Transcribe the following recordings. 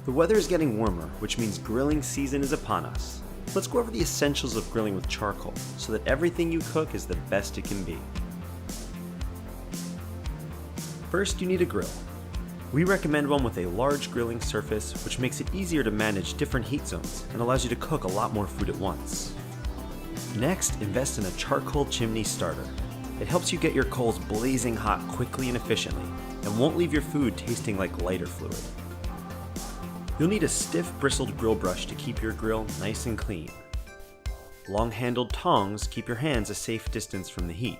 The weather is getting warmer, which means grilling season is upon us. Let's go over the essentials of grilling with charcoal so that everything you cook is the best it can be. First, you need a grill. We recommend one with a large grilling surface, which makes it easier to manage different heat zones and allows you to cook a lot more food at once. Next, invest in a charcoal chimney starter. It helps you get your coals blazing hot quickly and efficiently, and won't leave your food tasting like lighter fluid. You'll need a stiff bristled grill brush to keep your grill nice and clean. Long-handled tongs keep your hands a safe distance from the heat.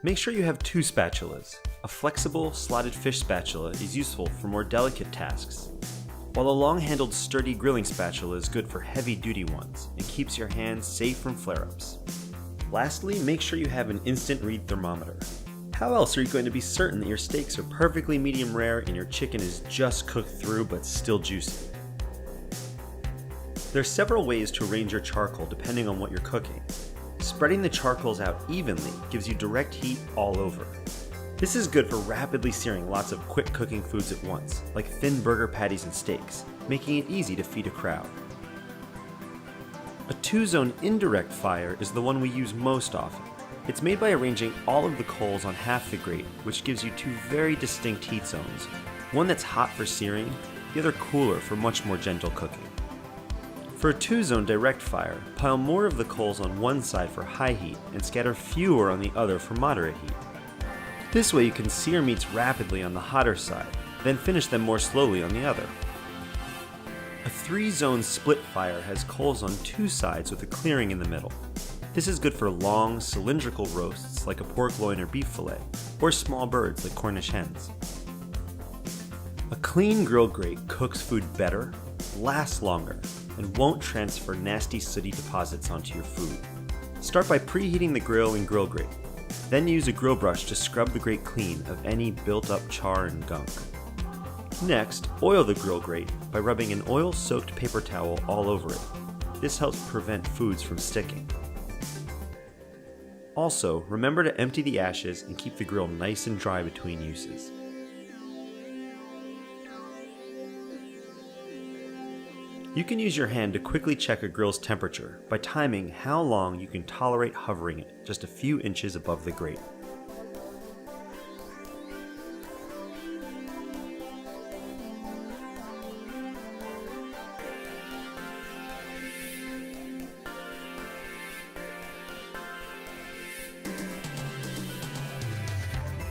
Make sure you have 2 spatulas. A flexible, slotted fish spatula is useful for more delicate tasks, while a long-handled sturdy grilling spatula is good for heavy-duty ones and keeps your hands safe from flare-ups. Lastly, make sure you have an instant read thermometer. How else are you going to be certain that your steaks are perfectly medium rare and your chicken is just cooked through but still juicy? There are several ways to arrange your charcoal depending on what you're cooking. Spreading the charcoals out evenly gives you direct heat all over. This is good for rapidly searing lots of quick cooking foods at once, like thin burger patties and steaks, making it easy to feed a crowd. A 2-zone indirect fire is the one we use most often. It's made by arranging all of the coals on half the grate, which gives you 2 very distinct heat zones, one that's hot for searing, the other cooler for much more gentle cooking. For a 2-zone direct fire, pile more of the coals on one side for high heat and scatter fewer on the other for moderate heat. This way you can sear meats rapidly on the hotter side, then finish them more slowly on the other. A 3-zone split fire has coals on 2 sides with a clearing in the middle. This is good for long, cylindrical roasts like a pork loin or beef fillet, or small birds like Cornish hens. A clean grill grate cooks food better, lasts longer, and won't transfer nasty sooty deposits onto your food. Start by preheating the grill and grill grate. Then use a grill brush to scrub the grate clean of any built-up char and gunk. Next, oil the grill grate by rubbing an oil-soaked paper towel all over it. This helps prevent foods from sticking. Also, remember to empty the ashes and keep the grill nice and dry between uses. You can use your hand to quickly check a grill's temperature by timing how long you can tolerate hovering it just a few inches above the grate.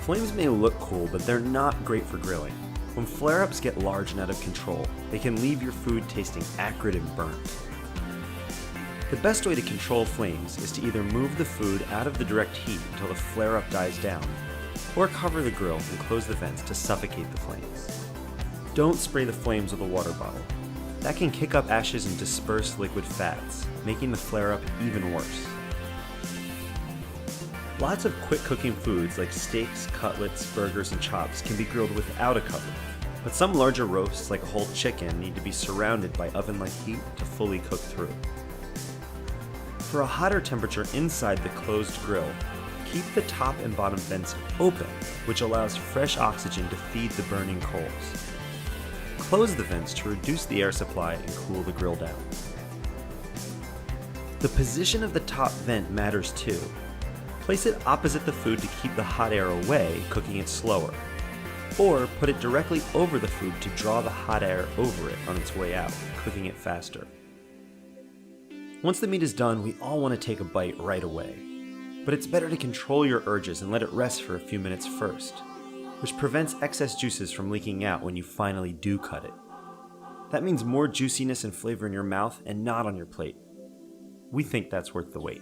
Flames may look cool, but they're not great for grilling. When flare-ups get large and out of control, they can leave your food tasting acrid and burnt. The best way to control flames is to either move the food out of the direct heat until the flare-up dies down, or cover the grill and close the vents to suffocate the flames. Don't spray the flames with a water bottle. That can kick up ashes and disperse liquid fats, making the flare-up even worse. Lots of quick cooking foods like steaks, cutlets, burgers, and chops can be grilled without a cover, but some larger roasts like a whole chicken need to be surrounded by oven-like heat to fully cook through. For a hotter temperature inside the closed grill, keep the top and bottom vents open, which allows fresh oxygen to feed the burning coals. Close the vents to reduce the air supply and cool the grill down. The position of the top vent matters too. Place it opposite the food to keep the hot air away, cooking it slower. Or put it directly over the food to draw the hot air over it on its way out, cooking it faster. Once the meat is done, we all want to take a bite right away. But it's better to control your urges and let it rest for a few minutes first, which prevents excess juices from leaking out when you finally do cut it. That means more juiciness and flavor in your mouth and not on your plate. We think that's worth the wait.